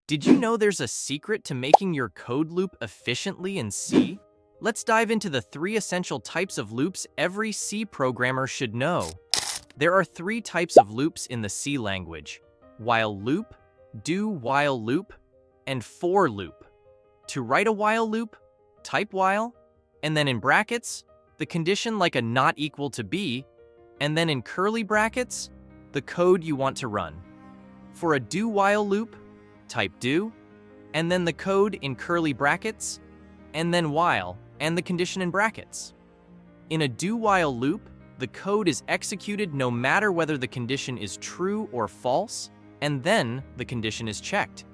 Did you know there's a secret to making your code loop efficiently in C? Let's dive into the 3 essential types of loops every C programmer should know. There are 3 types of loops in the C language: while loop, do while loop, and for loop. To write a while loop, type while, and then in brackets, the condition like a not equal to B, and then in curly brackets, the code you want to run. For a do while loop, type do, and then the code in curly brackets, and then while, and the condition in brackets. In a do while loop, the code is executed no matter whether the condition is true or false, and then the condition is checked.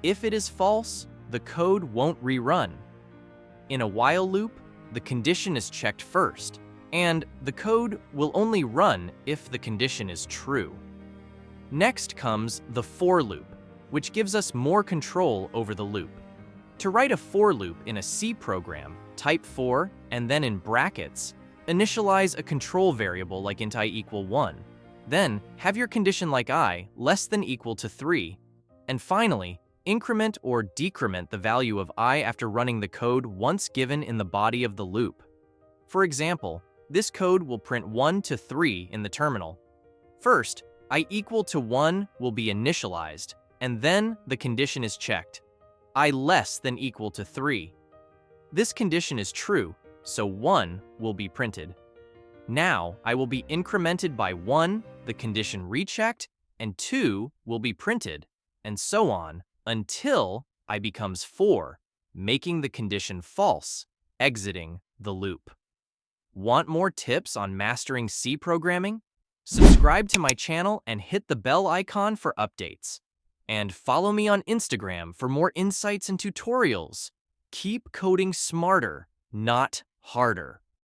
If it is false, the code won't rerun. In a while loop, the condition is checked first, and the code will only run if the condition is true. Next comes the for loop, which gives us more control over the loop. To write a for loop in a C program, type for, and then in brackets, initialize a control variable like int I equal 1. Then, have your condition like I less than equal to 3. And finally, increment or decrement the value of I after running the code once given in the body of the loop. For example, this code will print 1 to 3 in the terminal. First, I equal to 1 will be initialized, and then the condition is checked. I less than equal to 3. This condition is true, so 1 will be printed. Now, I will be incremented by 1, the condition rechecked, and 2 will be printed, and so on, until I becomes 4, making the condition false, exiting the loop. Want more tips on mastering C programming? Subscribe to my channel and hit the bell icon for updates. And follow me on Instagram for more insights and tutorials. Keep coding smarter, not harder.